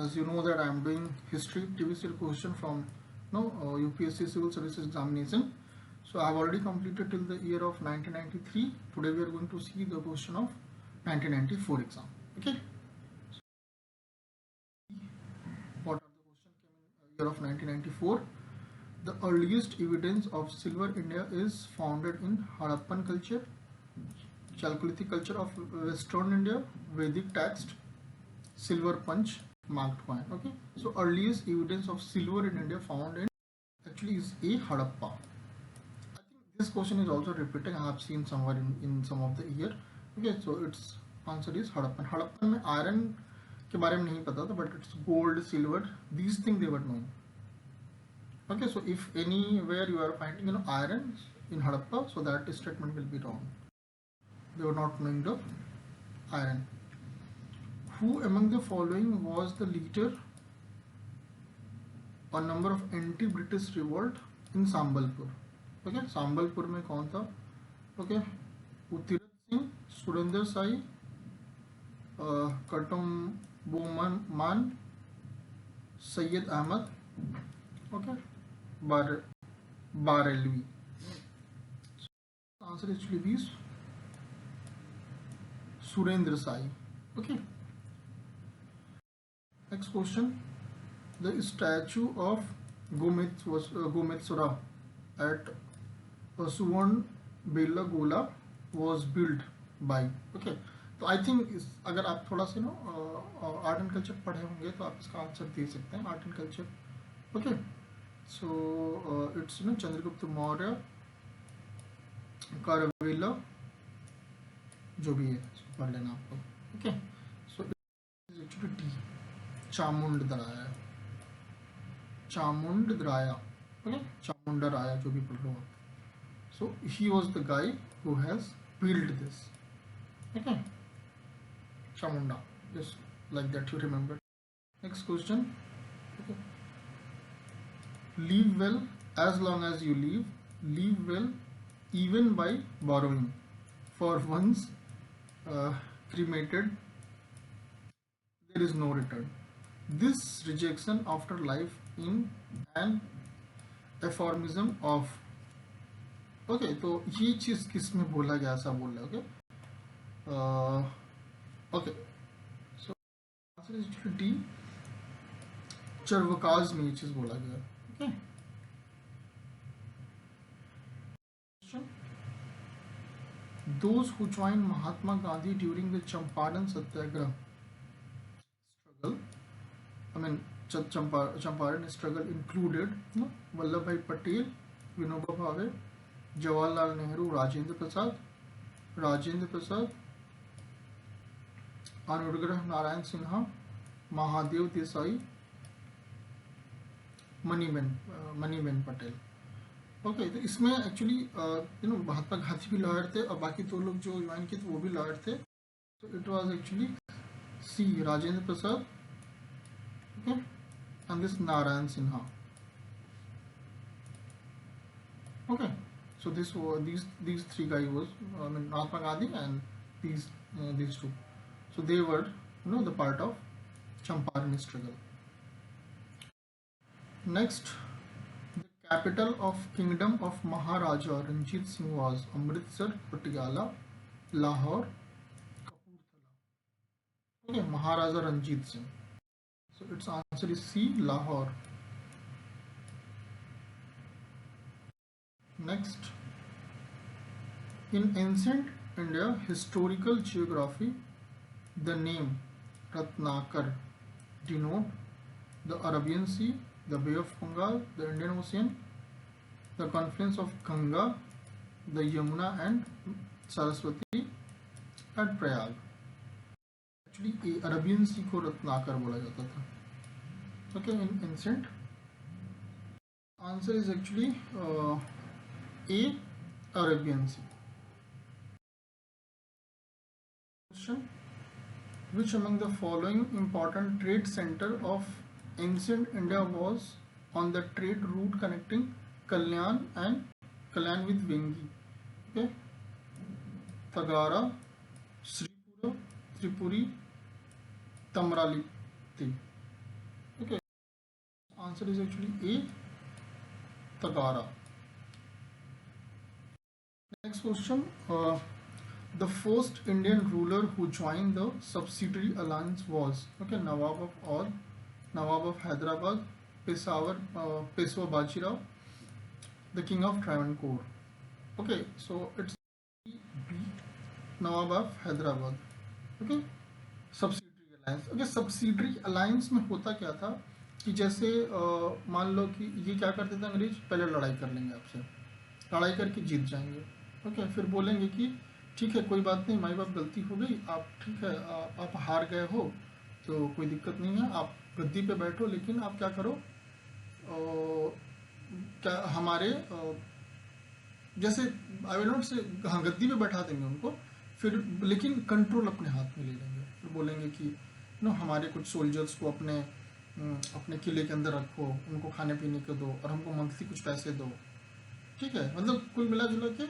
as you know that I am doing history previous year question from UPSC Civil Service Examination. So I have already completed till the year of 1993. Today we are going to see the question of 1994 exam. Okay. What are the question came in year of 1994? The earliest evidence of silver India is founded in Harappan culture, Chalcolithic culture of Western India, Vedic text, silver punch, marked coin. Okay, so earliest evidence of silver in India found in actually is a Harappa. I think this question is also repeating. I have seen somewhere in some of the year. Okay, so its answer is Harappan. Harappan में iron के बारे में नहीं पता था, but it's gold, silver, these things they were knowing. Okay, so if anywhere you are finding iron in Harappa, so that statement will be wrong. They were not knowing the iron. Who among the following was the leader on number of anti-British revolt in Sambalpur? Okay, Sambalpur में कौन था? Okay, उतिरत Singh, Surendra Sai, कटुम्बोमन मान, Syed Ahmad, okay, Barelvi. So answer actually is Surendra Sai. Okay. Next question. The statue of Gometsura at Suvan Belagola was built by. Okay. तो I think अगर आप थोड़ा सा art and culture पढ़े होंगे तो आप इसका आंसर दे सकते हैं. Art and culture. Okay, so it's Chandragupta Maurya, Kharavela, जो भी है पढ़ लेना आपको. ओके, सो एक्चुअली टी चामुंडराया. ओके, चामुंडराया जो भी पढ़ रहे हो. So he was the guy who has build this. Okay, Chamunda, just like that you remember. Next question. Okay. Live well as long as you live. Live well even by borrowing. For once cremated, there is no return. This rejection after life in an aphorism of. Okay, तो ये चीज किस में बोला गया ऐसा बोल रहा है. Okay. Okay, so answer is D. चरवकाज में ये चीज बोला गया. Okay. Those who joined Mahatma Gandhi during the Champaran Satyagraha struggle, Champaran struggle included Vallabhbhai Patel, Vinoba Bhave, Jawaharlal Nehru, Rajendra Prasad, Anugrah Narayan Sinha, Mahadev Desai, Maniben Patel. Okay, तो इसमें एक्चुअली महात्मा गांधी भी लॉयर थे और बाकी दो लोग जो ज्वाइन किए थे वो भी लॉयर थे. तो it was actually see Rajendra Prasad, okay, and this Narayan Sinha. Okay, so these three guys was Mahatma Gandhi and these two. So they were, the part of Champaran struggle. Next, the capital of Kingdom of Maharaja Ranjit Singh was Amritsar, Patiala, Lahore, Kapurthala. Okay, Maharaja Ranjit Singh. So its answer is C, Lahore. Next, in ancient India historical geography, the name Ratnakar denote the Arabian Sea, the Bay of Bengal, the Indian Ocean, the confluence of Ganga, the Yamuna and Saraswati at Prayag. Actually, Arabian Sea को Ratnakar बोला जाता था. Okay, in ancient. Answer is actually A, Arabian Sea. Question. Which among the following important trade center of ancient India was on the trade route connecting Kalyan with Vengi? Okay, Tagara, Sripura, Tripuri, Tamralipti. Answer is actually A, Tagara. Next question. The first Indian ruler who joined the subsidiary alliance was Nawab of Awadh, Nawab of Hyderabad, Peshwa Bajirao, the king of Travancore. Okay, so it's B, Nawab of Hyderabad. Okay, subsidiary alliance. Okay, subsidiary alliance में होता क्या था कि जैसे मान लो कि ये क्या करते थे अंग्रेज, पहले लड़ाई कर लेंगे आपसे, लड़ाई करके जीत जाएंगे. ओके, फिर बोलेंगे कि ठीक है कोई बात नहीं, माई बाप गलती हो गई, आप ठीक है आप हार गए हो तो कोई दिक्कत नहीं है, आप गद्दी पे बैठो, लेकिन आप क्या करो, क्या हमारे जैसे आई विल नॉट से, हाँ गद्दी पे बैठा देंगे उनको, फिर लेकिन कंट्रोल अपने हाथ में ले लेंगे. फिर बोलेंगे कि हमारे कुछ सोल्जर्स को अपने किले के अंदर रखो, उनको खाने पीने को दो और हमको मंथली कुछ पैसे दो. ठीक है, मतलब कुल मिला जुला के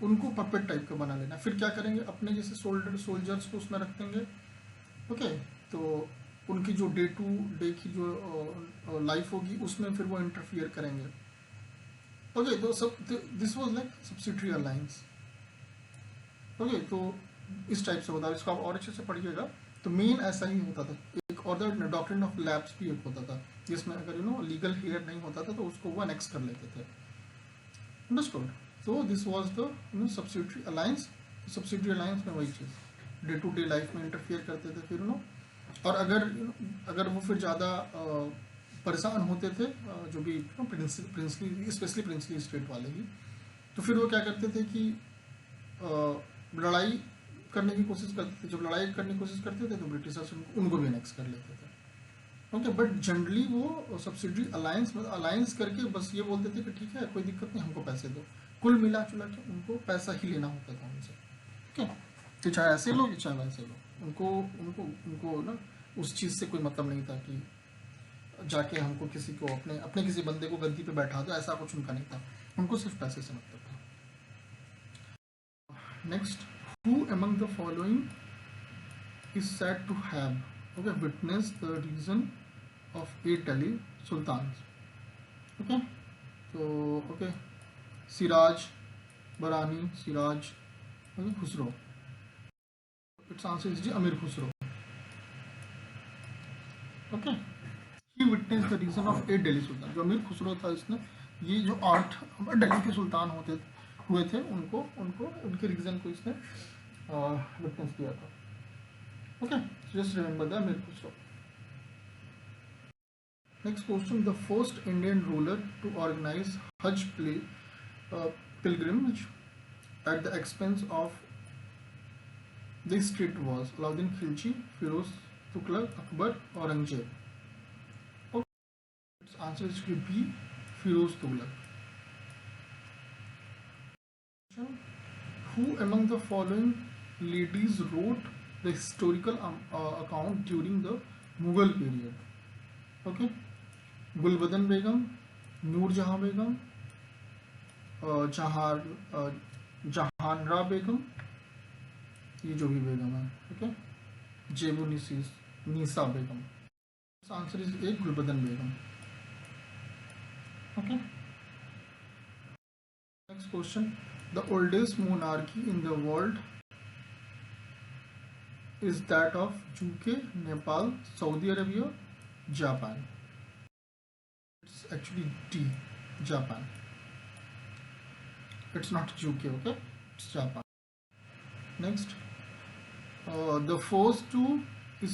उनको पपेट टाइप का बना लेना. फिर क्या करेंगे, अपने जैसे सोल्जर्स को उसमें रख देंगे. ओके, तो उनकी जो डे टू डे की जो लाइफ होगी उसमें फिर वो इंटरफियर करेंगे. ओके, तो this was like subsidiary alliance. Okay, तो इस टाइप से होता है, इसको आप और अच्छे से पढ़िएगा. तो मेन ऐसा ही होता था. एक और डॉक्ट्रिन ऑफ लैप्स भी एक होता था, जिसमें अगर लीगल हेयर नहीं होता था तो उसको वो एनेक्स कर लेते थे. Understood. So this was the subsidiary alliance. Subsidiary alliance में वही चीज़ डे टू डे लाइफ में इंटरफियर करते थे. फिर और अगर वो फिर ज़्यादा परेशान होते थे जो भी प्रिंसली स्पेशली प्रिंसली स्टेट वाले ही, तो फिर वो क्या करते थे कि लड़ाई करने की कोशिश करते थे. जब लड़ाई करने की कोशिश करते थे तो ब्रिटिशर्स उनको भी एनेक्स कर लेते थे. ओके, बट जनरली वो सब्सिडियरी अलायंस करके बस ये बोलते थे कि ठीक है कोई दिक्कत नहीं, हमको पैसे दो. कुल मिला जुला के उनको पैसा ही लेना होता था उनसे. ठीक है, तो चाहे ऐसे लो चाहे वैसे लो, उनको उनको उनको उस चीज़ से कोई मतलब नहीं था कि जाके हमको किसी को अपने किसी बंदे को गद्दी पे बैठा दो, ऐसा कुछ उनका नहीं था. उनको सिर्फ पैसे से मतलब था. Next, who among the following is said to have witness the reign of 8 Delhi sultans. Okay, तो Siraj Barani, Siraj Khusro. Its answer is Amir Khusro. Okay, he witness the reign of 8 Delhi sultan. जो अमीर खुसरो था, इसने ये जो 8 दिल्ली के सुल्तान हुए थे उनको उनके रीजन को इसने विटनेस किया था. ओके, जस्ट रिमेंबर द अमीर Khusro. Next question, the first Indian ruler to organize Hajj pilgrimage at the expense of the state was Alauddin Khilji, Firoz Tughlaq, Akbar, Aurangzeb. Okay, its answer is B, Firoz Tughlaq. Who among the following ladies wrote the historical account during the Mughal period? Okay, Gulbadan बेगम, नूरजहां बेगम, जहानरा बेगम, ये जो भी बेगम है. Okay, जेबू NISA Begum. Answer is a, Gulbadan Begum. Okay, next question, the oldest monarchy in the world is that of UK, Nepal, Saudi Arabia, Japan. Actually D, Japan. It's not UK. Okay, it's Japan. Next, the first to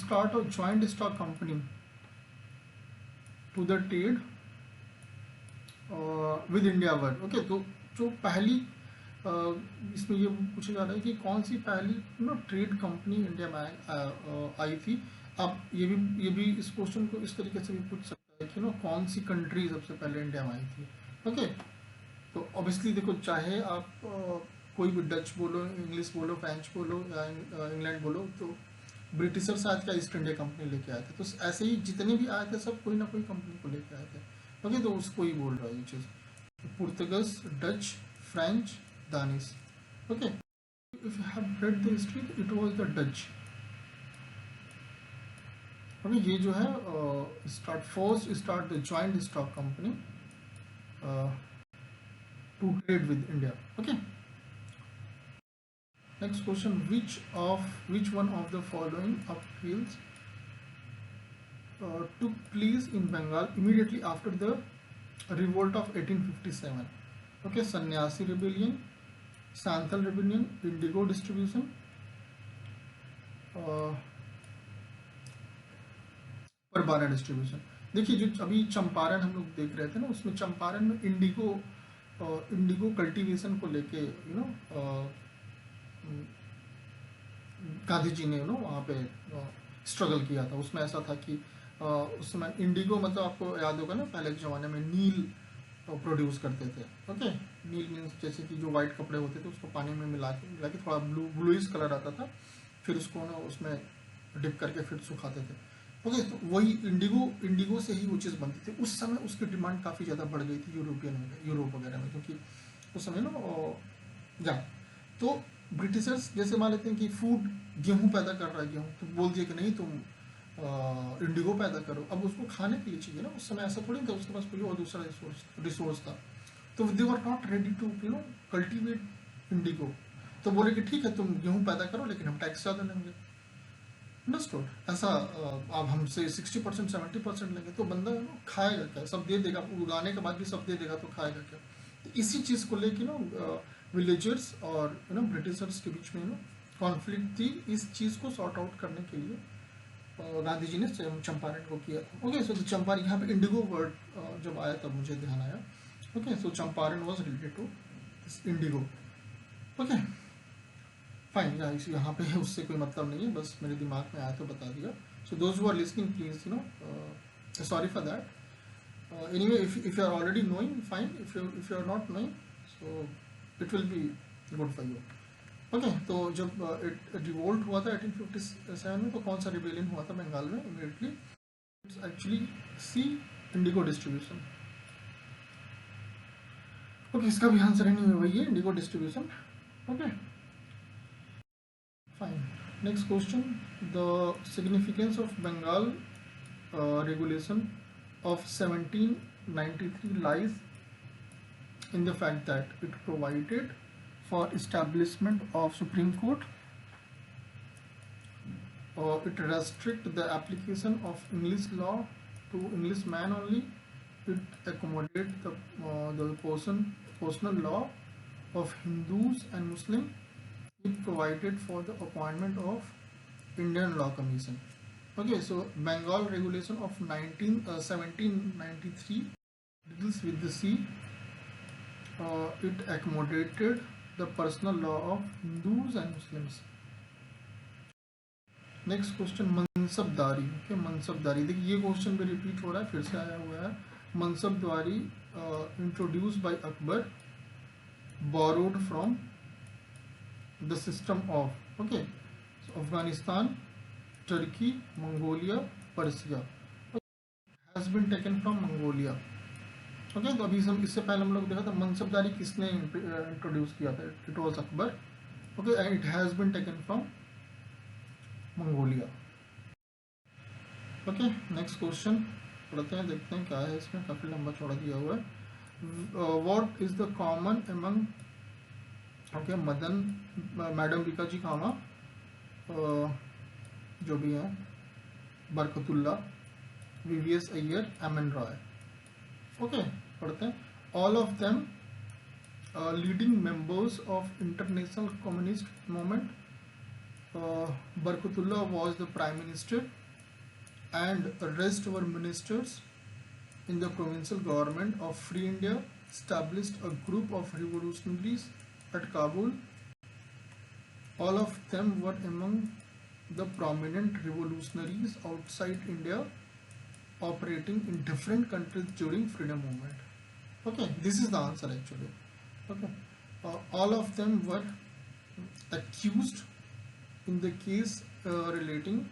start a joint stock company to the trade with India world. Okay, तो जो पहली इसमें ये पूछा जा रहा है कि कौन सी पहली ट्रेड कंपनी इंडिया में आई थी. आप ये भी इस क्वेश्चन को इस तरीके से भी पूछ सकते कि कौन सी कंट्री सबसे पहले इंडिया में आई थी. ओके, तो ऑब्वियसली देखो, चाहे आप कोई भी डच बोलो, इंग्लिश बोलो, फ्रेंच बोलो या इंग्लैंड बोलो, तो ब्रिटिशर्स आज का ईस्ट इंडिया कंपनी लेके आए थे. तो ऐसे ही जितने भी आए थे सब कोई ना कोई कंपनी को लेके आए थे. ओके, तो उसको ही बोल रहा है ये चीज़. Portuguese, Dutch, French, Danish. Okay, if you have read the history, it was the Dutch. अभी ये जो है start the joint stock company to trade with India. Okay. Next question: which one of the following upheavals took place in Bengal immediately after the revolt of 1857? Okay, Sannyasi rebellion, Santhal rebellion, indigo distribution, परबारा distribution. देखिए जो अभी चंपारण हम लोग देख रहे थे ना, उसमें चंपारण में इंडिगो कल्टीवेशन को लेके गांधी जी ने वहाँ पे स्ट्रगल किया था. उसमें ऐसा था कि उस समय इंडिगो मतलब आपको याद होगा ना, पहले के ज़माने में नील प्रोड्यूस करते थे. ओके, नील मीन्स जैसे कि जो वाइट कपड़े होते थे उसको पानी में मिला के थोड़ा ब्लूइश कलर आता था, फिर उसको ना उसमें डिप करके फिर सुखाते थे. ओके, तो वही इंडिगो से ही वो चीज़ बनती थी. उस समय उसकी डिमांड काफ़ी ज़्यादा बढ़ गई थी यूरोप वगैरह में, क्योंकि उस समय ना तो ब्रिटिशर्स जैसे मान लेते हैं कि फूड गेहूं पैदा कर रहा है, गेहूं तो बोल दिया कि नहीं तुम इंडिगो पैदा करो. अब उसको खाने के लिए चाहिए ना, उस समय ऐसा थोड़ी था उसके पास कोई और दूसरा रिसोर्स था. तो they were not ready to cultivate indigo. तो बोले कि ठीक है तुम गेहूं पैदा करो लेकिन हम टैक्स ज़्यादा लेंगे. अंडरस्टूड. ऐसा अब हमसे 60% 70% लेंगे तो बंदा खाएगा क्या? सब दे देगा, उगाने के बाद भी सब दे देगा तो खाएगा क्या? तो इसी चीज़ को लेके विलेजर्स और ब्रिटिशर्स के बीच में कॉन्फ्लिक्ट थी. इस चीज़ को सॉर्ट आउट करने के लिए गांधी जी ने चंपारण को किया. ओके, सो चंपारण, यहाँ पे इंडिगो वर्ड जब आया तब मुझे ध्यान आया. Okay, so Champaran was related to indigo. Okay fine guys, यहाँ पे उससे कोई मतलब नहीं है, बस मेरे दिमाग में आया तो बता दिया. So those who are listening please sorry for that. Anyway, if you are already knowing, fine. If you are not knowing, so it will be good for you. Okay, तो जब रिवोल्ट हुआ था 1857 में, तो कौन सा रिबेलियन हुआ था बंगाल में immediately? It's actually see, indigo distribution. Okay, इसका भी आंसर नहीं है, वही है indigo distribution. Okay fine. Next question: the significance of Bengal regulation of 1793 lies in the fact that it provided for establishment of Supreme Court. It restrict the application of English law to Englishman only. It accommodate the personal law of Hindus and Muslim. It provided for the appointment of Indian Law Commission. Okay, so Bengal regulation of 1793 deals with the sea. It accommodated the personal law of Hindus and Muslims. Next question: mansabdari. Okay, mansabdari. देखिए ये question भी repeat हो रहा है, फिर से आया हुआ है. Mansabdari introduce by Akbar, borrowed from the system of Afghanistan, Turkey, Mongolia, Persia. Has been taken from Mongolia. Okay, तो अभी हम इससे पहले हम लोग देखा था मनसबदारी किसने इंट्रोड्यूस किया था. It was Akbar. Okay, and it has been taken from Mongolia. Okay, next question पढ़ते हैं, देखते हैं क्या है इसमें. काफ़ी लंबा चौड़ा दिया हुआ है. What is the common among madam Bhikaji Cama, जो भी हैं, Barkatullah, VVS Iyer, MN Roy. Okay, पढ़ते हैं. All of them leading members of international communist movement. Barkatullah was the prime minister and the rest were ministers in the provincial government of Free India. Established a group of revolutionaries at Kabul. All of them were among the prominent revolutionaries outside India operating in different countries during freedom movement. Okay, this is the answer actually. Okay, all of them were accused in the case relating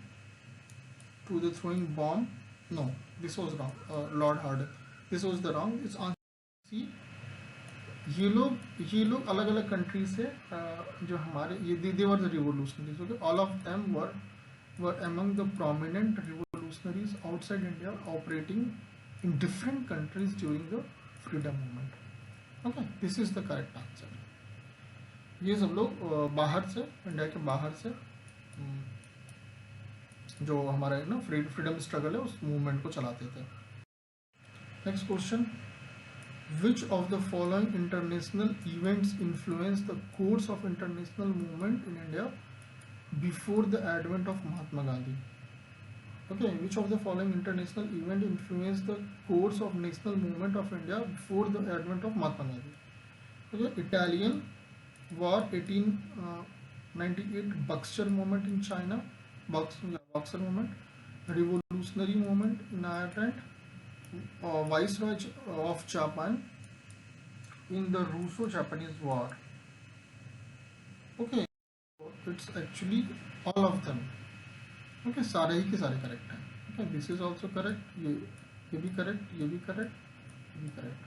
to the throwing bomb. No, this was wrong. Lord Harding, this was the wrong. It's answer C. ये लोग अलग अलग country से जो हमारे ये they were the revolutionaries. Okay, all of them were among the prominent revolutionaries revolutionaries outside India operating in different countries during the freedom movement. Okay, this is the correct answer. ये सब लोग बाहर से, India के बाहर से जो हमारा ना फ्रीडम स्ट्रगल है उस मूवमेंट को चलाते थे. Next question, which of the following international events influenced the course of international movement in India before the advent of Mahatma Gandhi? Okay, which of the following international event influenced the course of national movement of India before the advent of Mahatma Gandhi? Okay, Italian War 1898, Boxer movement in China, Boxer movement, revolutionary movement in Ireland, Viceroy of Japan in the Russo-Japanese War. Okay, it's actually all of them. Okay, सारे ही के सारे correct हैं. Okay, this is also correct. ये भी correct, ये भी correct, ये भी correct.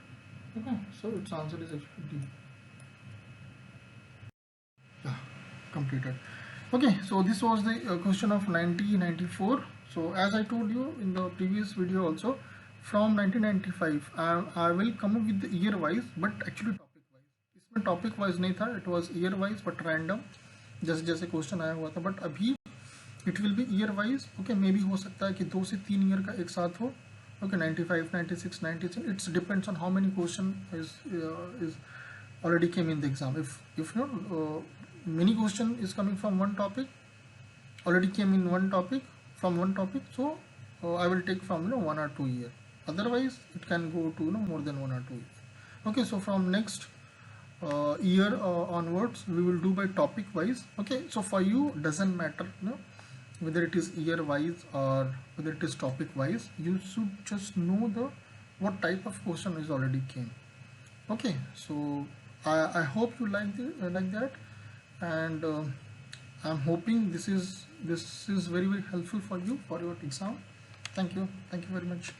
Okay, so its answer is actually D. Yeah, completed. Okay, so this was the question of 1994. So as I told you in the previous video also, from 1995 I will come up with the year wise, but actually topic wise. इसमें topic wise नहीं था, it was year wise but random, जैसे जैसे question आया हुआ था. But अभी it will be year wise. Okay, may be हो सकता है कि 2 से 3 ईयर का एक साथ हो. Okay, 95, 96, 97, it's depends on how many question is already came in the exam. If not, many question is coming from one topic, already came in one topic, from one topic, so I will take from 1 or 2 year. Otherwise it can go to more than 1 or 2 years. Okay, so from next year onwards we will do by topic wise. Okay, so for you doesn't matter whether it is year wise or whether it is topic wise. You should just know the what type of question is already came. Okay, so I hope you like that, and I'm hoping this is very helpful for you for your exam. Thank you very much.